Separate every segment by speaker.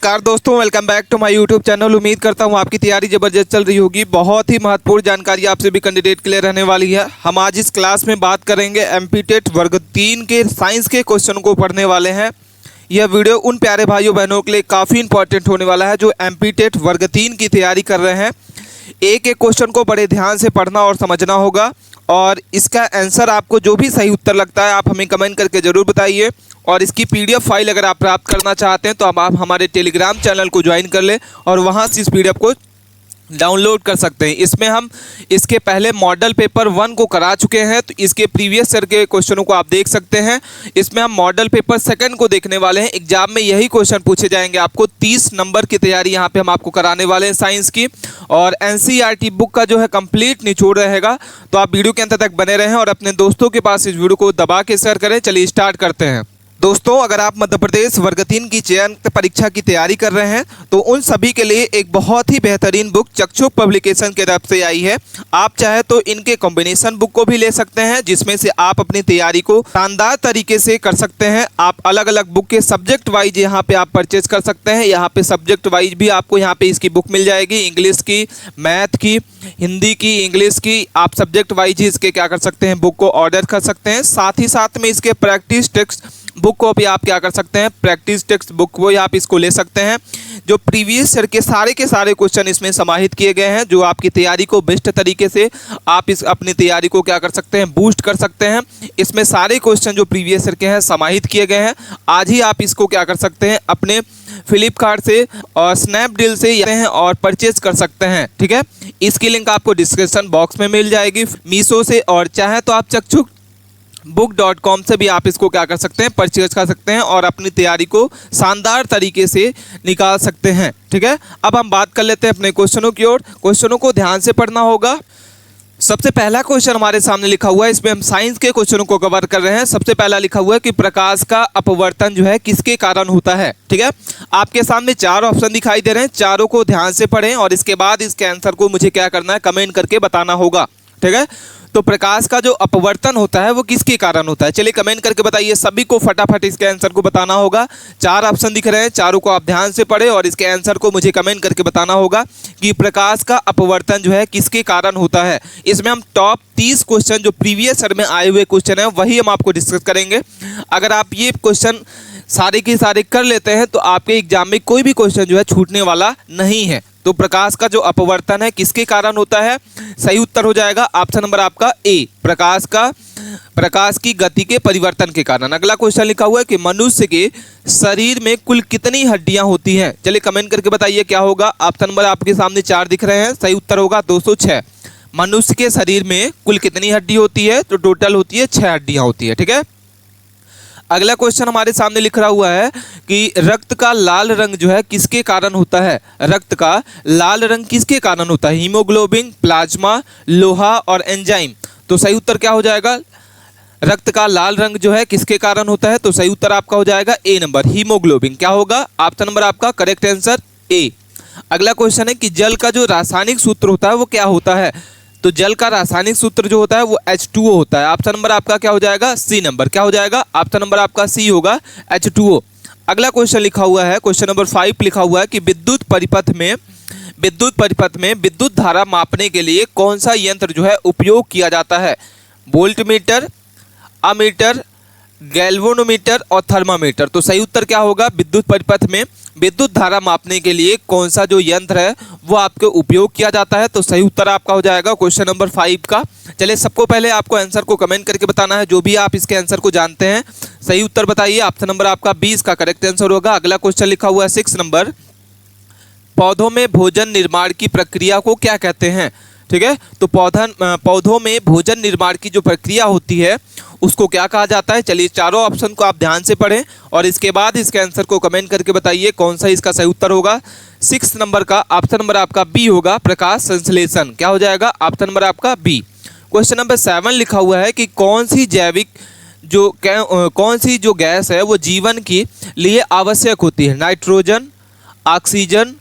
Speaker 1: नमस्कार दोस्तों, welcome back to my YouTube channel. उम्मीद करता हूं आपकी तैयारी ज़बरदस्त चल रही होगी। बहुत ही महत्वपूर्ण जानकारी आपसे भी कैंडिडेट के लिए रहने वाली है। हम आज इस क्लास में बात करेंगे एमपी टेट वर्ग 3 के साइंस के क्वेश्चन को पढ़ने वाले हैं। यह वीडियो उन प्यारे भाइयों बहनों के लिए काफ़ी इंपॉर्टेंट होने वाला है जो एमपी टेट वर्ग 3 की तैयारी कर रहे हैं। एक एक क्वेश्चन को बड़े ध्यान से पढ़ना और समझना होगा और इसका आंसर आपको जो भी सही उत्तर लगता है आप हमें कमेंट करके ज़रूर बताइए। और इसकी पीडीएफ फाइल अगर आप प्राप्त करना चाहते हैं तो आप हमारे टेलीग्राम चैनल को ज्वाइन कर लें और वहां से इस पीडीएफ को डाउनलोड कर सकते हैं। इसमें हम इसके पहले मॉडल पेपर 1 को करा चुके हैं, तो इसके प्रीवियस ईयर के क्वेश्चनों को आप देख सकते हैं। इसमें हम मॉडल पेपर 2 को देखने वाले हैं। एग्जाम में यही क्वेश्चन पूछे जाएंगे। आपको 30 नंबर की तैयारी यहाँ पे हम आपको कराने वाले हैं साइंस की। और एनसीईआरटी बुक का जो है कंप्लीट निचोड़ रहेगा, तो आप वीडियो के अंत तक बने रहें और अपने दोस्तों के पास इस वीडियो को दबा के शेयर करें। चलिए स्टार्ट करते हैं। दोस्तों, अगर आप मध्य प्रदेश वर्ग 3 की चयन परीक्षा की तैयारी कर रहे हैं तो उन सभी के लिए एक बहुत ही बेहतरीन बुक चक्षुक पब्लिकेशन की तरफ से आई है। आप चाहे तो इनके कॉम्बिनेशन बुक को भी ले सकते हैं, जिसमें से आप अपनी तैयारी को शानदार तरीके से कर सकते हैं। आप अलग अलग बुक के सब्जेक्ट वाइज यहाँ पे आप परचेज कर सकते हैं। यहाँ पे सब्जेक्ट वाइज भी आपको यहाँ पे इसकी बुक मिल जाएगी। इंग्लिश की, मैथ की, हिंदी की, इंग्लिश की, आप सब्जेक्ट वाइज ही इसके क्या कर सकते हैं, बुक को ऑर्डर कर सकते हैं। साथ ही साथ में इसके प्रैक्टिस टेक्स्ट बुक को भी आप क्या कर सकते हैं, प्रैक्टिस टेक्स्ट बुक को आप इसको ले सकते हैं। जो प्रीवियस ईयर के सारे क्वेश्चन इसमें समाहित किए गए हैं, जो आपकी तैयारी को बेस्ट तरीके से आप इस अपनी तैयारी को क्या कर सकते हैं, बूस्ट कर सकते हैं। इसमें सारे क्वेश्चन जो प्रीवियस ईयर के हैं समाहित किए गए हैं। आज ही आप इसको क्या कर सकते हैं, अपने फ्लिपकार्ट से और स्नैपडील से और परचेज कर सकते हैं। ठीक है, इसकी लिंक आपको डिस्क्रिप्शन बॉक्स में मिल जाएगी मीशो से, और चाहे तो आप चक्षुक book.com से भी आप इसको क्या कर सकते हैं, परचेज कर सकते हैं और अपनी तैयारी को शानदार तरीके से निकाल सकते हैं। ठीक है, अब हम बात कर लेते हैं अपने क्वेश्चनों की ओर। क्वेश्चनों को ध्यान से पढ़ना होगा। सबसे पहला क्वेश्चन हमारे सामने लिखा हुआ है, इसमें हम साइंस के क्वेश्चनों को कवर कर रहे हैं। सबसे पहला लिखा हुआ है कि प्रकाश का अपवर्तन जो है किसके कारण होता है। ठीक है, आपके सामने 4 ऑप्शन दिखाई दे रहे हैं, चारों को ध्यान से पढ़ें और इसके बाद इसके आंसर को मुझे क्या करना है, कमेंट करके बताना होगा। ठीक है, तो प्रकाश का जो अपवर्तन होता है वो किसके कारण होता है, चलिए कमेंट करके बताइए। सभी को फटाफट इसके आंसर को बताना होगा। 4 ऑप्शन दिख रहे हैं, चारों को आप ध्यान से पढ़ें और इसके आंसर को मुझे कमेंट करके बताना होगा कि प्रकाश का अपवर्तन जो है किसके कारण होता है। इसमें हम टॉप 30 क्वेश्चन जो प्रीवियस ईयर में आए हुए क्वेश्चन है वही हम आपको डिस्कस करेंगे। अगर आप ये क्वेश्चन सारे के सारे कर लेते हैं तो आपके एग्जाम में कोई भी क्वेश्चन जो है छूटने वाला नहीं है। तो प्रकाश का जो अपवर्तन है किसके कारण होता है, सही उत्तर हो जाएगा ऑप्शन नंबर आपका ए, प्रकाश की गति के परिवर्तन के कारण। अगला क्वेश्चन लिखा हुआ है कि मनुष्य के शरीर में कुल कितनी हड्डियां होती हैं, चलिए कमेंट करके बताइए क्या होगा। ऑप्शन नंबर आपके सामने 4 दिख रहे हैं, सही उत्तर होगा 206। मनुष्य के शरीर में कुल कितनी हड्डी होती है, तो टोटल होती है 6 हड्डियां होती है। ठीक है, अगला क्वेश्चन हमारे सामने लिखा हुआ है कि रक्त का लाल रंग जो है किसके कारण होता है। रक्त का लाल रंग किसके कारण होता है, हीमोग्लोबिन, प्लाज्मा, लोहा और एंजाइम। तो सही उत्तर क्या हो जाएगा, रक्त का लाल रंग जो है किसके कारण होता है, तो सही उत्तर आपका हो जाएगा ए नंबर, हीमोग्लोबिन। क्या होगा, ऑप्शन नंबर आपका करेक्ट आंसर ए। अगला क्वेश्चन है कि जल का जो रासायनिक सूत्र होता है वो क्या होता है। तो जल का रासायनिक सूत्र जो होता है वो H2O होता है। ऑप्शन नंबर आपका क्या हो जाएगा, सी नंबर। क्या हो जाएगा, ऑप्शन नंबर आपका सी होगा, H2O। अगला क्वेश्चन लिखा हुआ है, क्वेश्चन नंबर 5 लिखा हुआ है कि विद्युत परिपथ में विद्युत धारा मापने के लिए कौन सा यंत्र जो है उपयोग किया जाता है। वोल्टमीटर, अमीटर, गैल्वेनोमीटर और थर्मामीटर। तो सही उत्तर क्या होगा, विद्युत परिपथ में विद्युत धारा मापने के लिए कौन सा जो यंत्र है वो आपको उपयोग किया जाता है। तो सही उत्तर आपका हो जाएगा क्वेश्चन नंबर 5 का। चलिए सबको पहले आपको आंसर को कमेंट करके बताना है, जो भी आप इसके आंसर को जानते हैं सही उत्तर बताइए। ऑप्शन नंबर आपका 20 का करेक्ट आंसर होगा। अगला क्वेश्चन लिखा हुआ है 6 नंबर, पौधों में भोजन निर्माण की प्रक्रिया को क्या कहते हैं। ठीक है, तो पौधों में भोजन निर्माण की जो प्रक्रिया होती है उसको क्या कहा जाता है। चलिए चारों ऑप्शन को आप ध्यान से पढ़ें और इसके बाद इसके आंसर को कमेंट करके बताइए कौन सा इसका सही उत्तर होगा। 6 नंबर का ऑप्शन नंबर आपका बी होगा, प्रकाश संश्लेषण। क्या हो जाएगा, ऑप्शन नंबर आपका बी। क्वेश्चन नंबर 7 लिखा हुआ है कि कौन सी जो गैस है वो जीवन के लिए आवश्यक होती है। नाइट्रोजन, ऑक्सीजन,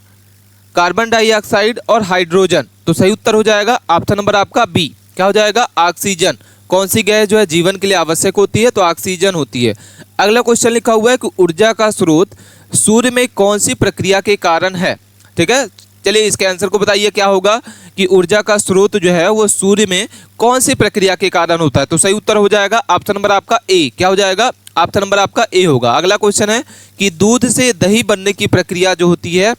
Speaker 1: कार्बन डाइऑक्साइड और हाइड्रोजन। तो सही उत्तर हो जाएगा ऑप्शन नंबर आपका बी। क्या हो जाएगा, ऑक्सीजन। कौन सी गैस जो है जीवन के लिए आवश्यक होती है? तो ऑक्सीजन होती है। अगला क्वेश्चन लिखा हुआ है कि ऊर्जा का स्रोत सूर्य में कौन सी प्रक्रिया के कारण है? ठीक है, चलिए इसके आंसर को बताइए क्या होगा कि ऊर्जा का स्रोत जो है वो सूर्य में कौन सी प्रक्रिया के कारण होता है? तो सही उत्तर हो जाएगा ऑप्शन नंबर आपका ए। क्या हो जाएगा? ऑप्शन नंबर आपका ए होगा। अगला क्वेश्चन है कि दूध से दही बनने की प्रक्रिया जो होती है,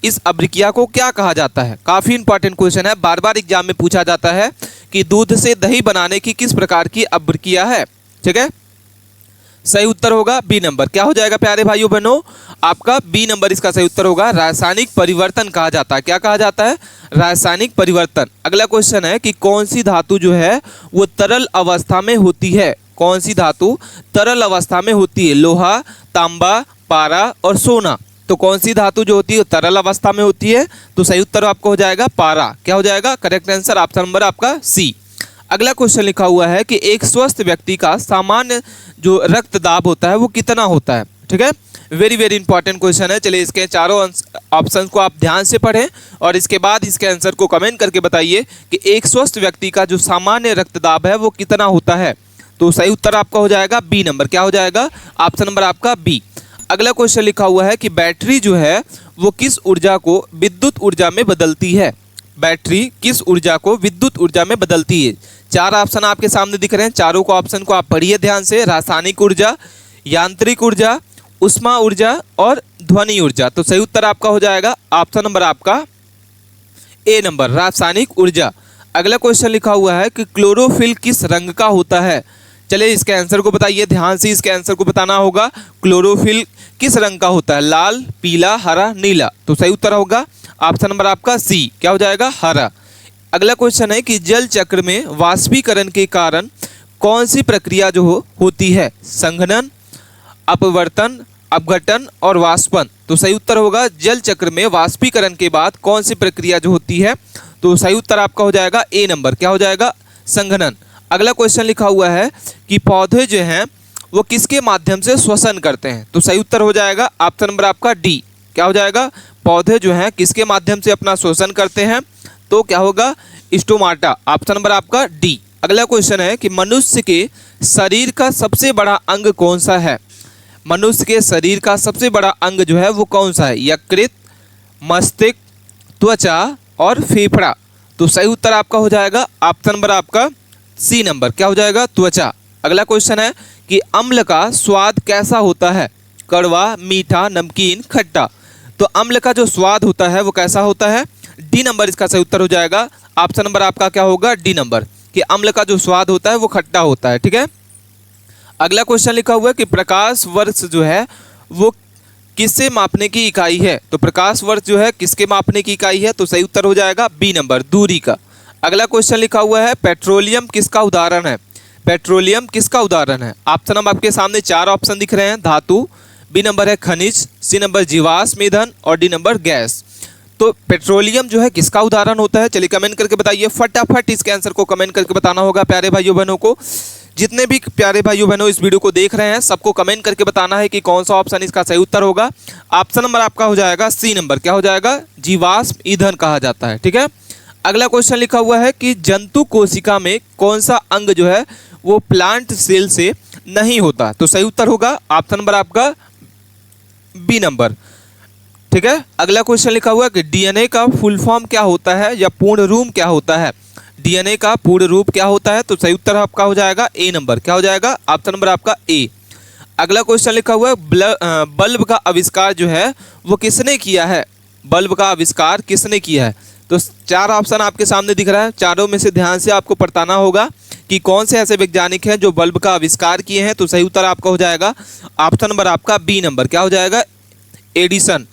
Speaker 1: इस अभिक्रिया को क्या कहा जाता है? काफी इंपॉर्टेंट क्वेश्चन है, बार बार एग्जाम में पूछा जाता है कि दूध से दही बनाने की किस प्रकार की अभिक्रिया है। ठीक है, सही उत्तर होगा बी नंबर। क्या हो जाएगा प्यारे भाइयों बहनों? आपका बी नंबर इसका सही उत्तर होगा। रासायनिक परिवर्तन कहा जाता है। क्या कहा जाता है? रासायनिक परिवर्तन। अगला क्वेश्चन है कि कौन सी धातु जो है वो तरल अवस्था में होती है? कौन सी धातु तरल अवस्था में होती है? लोहा, तांबा, पारा और सोना। तो कौन सी धातु जो होती है तरल अवस्था में होती है? तो सही उत्तर आपका हो जाएगा पारा। क्या हो जाएगा? करेक्ट आंसर ऑप्शन नंबर आपका सी। अगला क्वेश्चन लिखा हुआ है कि एक स्वस्थ व्यक्ति का सामान्य जो रक्तदाब होता है वो कितना होता है? ठीक है, वेरी वेरी इंपॉर्टेंट क्वेश्चन है। चलिए इसके चारों ऑप्शंस को आप ध्यान से पढ़ें और इसके बाद इसके आंसर को कमेंट करके बताइए कि एक स्वस्थ व्यक्ति का जो सामान्य रक्तदाब है वो कितना होता है? तो सही उत्तर आपका हो जाएगा बी नंबर। क्या हो जाएगा? ऑप्शन नंबर आपका बी। अगला क्वेश्चन लिखा हुआ है कि बैटरी जो है वो किस ऊर्जा को विद्युत ऊर्जा में बदलती है? बैटरी किस ऊर्जा को विद्युत ऊर्जा में बदलती है? चार ऑप्शन आपके सामने दिख रहे हैं, चारों को ऑप्शन को आप पढ़िए ध्यान से। रासायनिक ऊर्जा, यांत्रिक ऊर्जा, उष्मा ऊर्जा और ध्वनि ऊर्जा। तो सही उत्तर आपका हो जाएगा ऑप्शन नंबर आपका ए नंबर, रासायनिक ऊर्जा। अगला क्वेश्चन लिखा हुआ है कि क्लोरोफिल किस रंग का होता है? चलिए इसके आंसर को बताइए ध्यान से, इसके आंसर को बताना होगा। क्लोरोफिल किस रंग का होता है? लाल, पीला, हरा, नीला। तो सही उत्तर होगा ऑप्शन नंबर आपका सी। क्या हो जाएगा? हरा। अगला क्वेश्चन है कि जल चक्र में वाष्पीकरण के कारण कौन सी प्रक्रिया जो होती है? संघनन, अपवर्तन, अपघटन और वाष्पन। तो सही उत्तर होगा जल चक्र में वाष्पीकरण के बाद कौन सी प्रक्रिया जो होती है? तो सही उत्तर आपका हो जाएगा ए नंबर। क्या हो जाएगा? संघनन। अगला क्वेश्चन लिखा हुआ है कि पौधे जो हैं वो किसके माध्यम से श्वसन करते हैं? तो सही उत्तर हो जाएगा ऑप्शन नंबर आपका डी। क्या हो जाएगा? पौधे जो हैं किसके माध्यम से अपना श्वसन करते हैं? तो क्या होगा? स्टोमाटा। ऑप्शन नंबर आपका डी। अगला क्वेश्चन है कि मनुष्य के शरीर का सबसे बड़ा अंग कौन सा है? मनुष्य के शरीर का सबसे बड़ा अंग जो है वो कौन सा है? यकृत, मस्तिष्क, त्वचा और फेफड़ा। तो सही उत्तर आपका हो जाएगा ऑप्शन नंबर आपका सी नंबर। क्या हो जाएगा? त्वचा। अगला क्वेश्चन है कि अम्ल का स्वाद कैसा होता है? कड़वा, मीठा, नमकीन, खट्टा। तो अम्ल का जो स्वाद होता है वो कैसा होता है? डी नंबर इसका सही उत्तर हो जाएगा। ऑप्शन नंबर आपका क्या होगा? डी नंबर, कि अम्ल का जो स्वाद होता है वो खट्टा होता है। ठीक है, अगला क्वेश्चन लिखा हुआ है कि प्रकाश वर्ष जो है वो किससे मापने की इकाई है? तो प्रकाश वर्ष जो है किसके मापने की इकाई है? तो सही उत्तर हो जाएगा बी नंबर, दूरी का। अगला क्वेश्चन लिखा हुआ है पेट्रोलियम किसका उदाहरण है? पेट्रोलियम किसका उदाहरण है? ऑप्शन हम आपके सामने चार ऑप्शन दिख रहे हैं। धातु, बी नंबर है खनिज, सी नंबर जीवाश्म ईंधन और डी नंबर गैस। तो पेट्रोलियम जो है किसका उदाहरण होता है? चलिए कमेंट करके बताइए फटाफट, इसके आंसर को कमेंट करके बताना होगा प्यारे भाइयों बहनों को। जितने भी प्यारे भाइयों बहनों इस वीडियो को देख रहे हैं सबको कमेंट करके बताना है कि कौन सा ऑप्शन इसका सही उत्तर होगा। ऑप्शन नंबर आपका हो जाएगा सी नंबर। क्या हो जाएगा? जीवाश्म ईंधन कहा जाता है। ठीक है, अगला क्वेश्चन लिखा हुआ है कि जंतु कोशिका में कौन सा अंग जो है वो प्लांट सेल से नहीं होता? तो सही उत्तर होगा ऑप्शन नंबर आपका बी नंबर। ठीक है, अगला क्वेश्चन लिखा हुआ है कि डीएनए का फुल फॉर्म क्या होता है या पूर्ण रूप क्या होता है? डीएनए का पूर्ण रूप क्या होता है? तो सही उत्तर आपका हो जाएगा ए नंबर। क्या हो जाएगा? ऑप्शन नंबर आपका ए। अगला क्वेश्चन लिखा हुआ है बल्ब का आविष्कार जो है वो किसने किया है? बल्ब का आविष्कार किसने किया है? तो चार ऑप्शन आपके सामने दिख रहा है, चारों में से ध्यान से आपको बताना होगा कि कौन से ऐसे वैज्ञानिक हैं जो बल्ब का आविष्कार किए हैं। तो सही उत्तर आपका हो जाएगा ऑप्शन नंबर आपका बी नंबर। क्या हो जाएगा? एडिसन।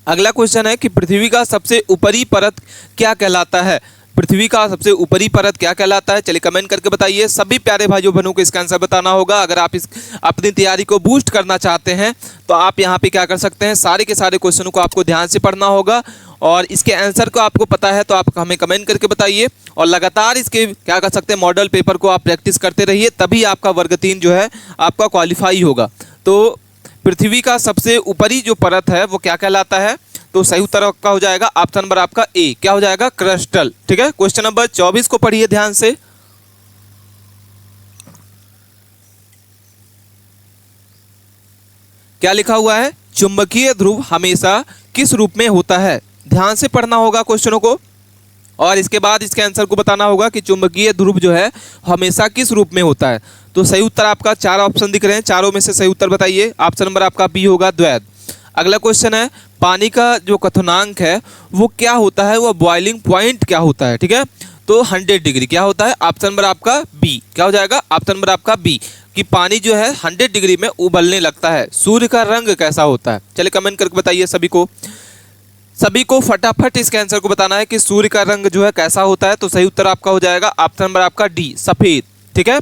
Speaker 1: अगला क्वेश्चन है कि पृथ्वी का सबसे ऊपरी परत क्या कहलाता है? पृथ्वी का सबसे ऊपरी परत क्या कहलाता है? चलिए कमेंट करके बताइए। सभी प्यारे भाइयों बहनों को इसका आंसर बताना होगा। अगर आप इस अपनी तैयारी को बूस्ट करना चाहते हैं तो आप यहाँ पे क्या कर सकते हैं, सारे के सारे क्वेश्चनों को आपको ध्यान से पढ़ना होगा और इसके आंसर को आपको पता है तो आप हमें कमेंट करके बताइए और लगातार इसके क्या कर सकते हैं, मॉडल पेपर को आप प्रैक्टिस करते रहिए, तभी आपका वर्ग 3 जो है आपका क्वालिफाई होगा। तो पृथ्वी का सबसे ऊपरी जो परत है वो क्या कहलाता है? तो सही उत्तर आपका हो जाएगा ऑप्शन नंबर आपका ए। क्या हो जाएगा? क्रस्टल। ठीक है, क्वेश्चन नंबर 24 को पढ़िए ध्यान से। क्या लिखा हुआ है, चुंबकीय ध्रुव हमेशा किस रूप में होता है। ध्यान से पढ़ना होगा क्वेश्चनों को और इसके बाद इसके आंसर को बताना होगा कि चुंबकीय ध्रुव जो है हमेशा किस रूप में होता है। तो सही उत्तर आपका 4 ऑप्शन दिख रहे हैं, चारों में से सही उत्तर बताइए। ऑप्शन नंबर आपका बी होगा द्वैत। अगला क्वेश्चन है, पानी का जो क्वथनांक है वो क्या होता है, वो बॉइलिंग पॉइंट क्या होता है। ठीक है, तो 100 डिग्री क्या होता है। ऑप्शन नंबर आपका बी क्या हो जाएगा, ऑप्शन नंबर आपका बी कि पानी जो है 100 डिग्री में उबलने लगता है। सूर्य का रंग कैसा होता है, चलिए कमेंट करके बताइए सभी को फटाफट इसके आंसर को बताना है कि सूर्य का रंग जो है कैसा होता है। तो सही उत्तर आपका हो जाएगा ऑप्शन नंबर आपका डी, सफेद। ठीक है,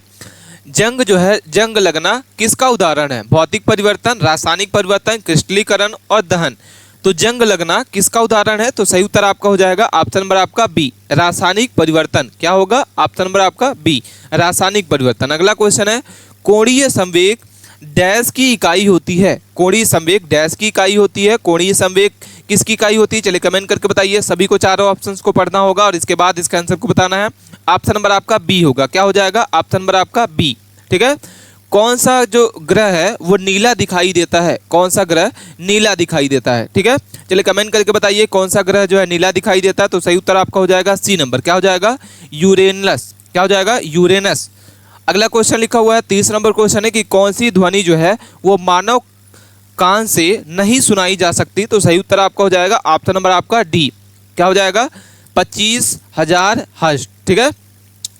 Speaker 1: जंग जो है, जंग लगना किसका उदाहरण है, भौतिक परिवर्तन, रासायनिक परिवर्तन, क्रिस्टलीकरण और दहन। तो जंग लगना किसका उदाहरण है, तो सही उत्तर आपका हो जाएगा ऑप्शन नंबर आपका बी, रासायनिक परिवर्तन। क्या होगा, ऑप्शन नंबर आपका बी, रासायनिक परिवर्तन। अगला क्वेश्चन है, कोणीय संवेग डैश की इकाई होती है। कोणीय संवेग डैश की इकाई होती है। कोणीय संवेग किसकी इकाई होती है, चलिए कमेंट करके बताइए। सभी को चारों ऑप्शंस को पढ़ना होगा और इसके बाद इसका आंसर को बताना है। ऑप्शन नंबर आपका बी होगा, क्या हो जाएगा, ऑप्शन नंबर आपका बी। ठीक है, कौन सा जो ग्रह है वो नीला दिखाई देता है, कौन सा ग्रह नीला दिखाई देता है। ठीक है, चलिए कमेंट करके बताइए कौन सा ग्रह जो है नीला दिखाई देता है। तो सही उत्तर आपका हो जाएगा सी नंबर, क्या हो जाएगा, यूरेनस। क्या हो जाएगा, यूरेनस। अगला क्वेश्चन लिखा हुआ है 30 नंबर क्वेश्चन है कि कौन सी ध्वनि जो है वो मानव कान से नहीं सुनाई जा सकती। तो सही उत्तर आपका हो जाएगा ऑप्शन नंबर आपका डी, क्या हो जाएगा, 25,000 हर्ट्ज। ठीक है,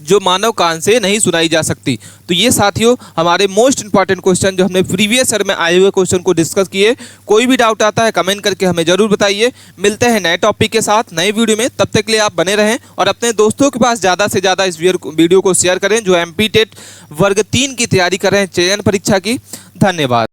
Speaker 1: जो मानव कान से नहीं सुनाई जा सकती। तो ये साथियों हमारे मोस्ट इंपॉर्टेंट क्वेश्चन जो हमने प्रीवियस ईयर में आए हुए क्वेश्चन को डिस्कस किए। कोई भी डाउट आता है कमेंट करके हमें जरूर बताइए। मिलते हैं नए टॉपिक के साथ नए वीडियो में, तब तक के लिए आप बने रहें और अपने दोस्तों के पास ज़्यादा से ज़्यादा इस वीडियो को शेयर करें जो एमपी टेट वर्ग 3 की तैयारी कर रहे हैं चयन परीक्षा की। धन्यवाद।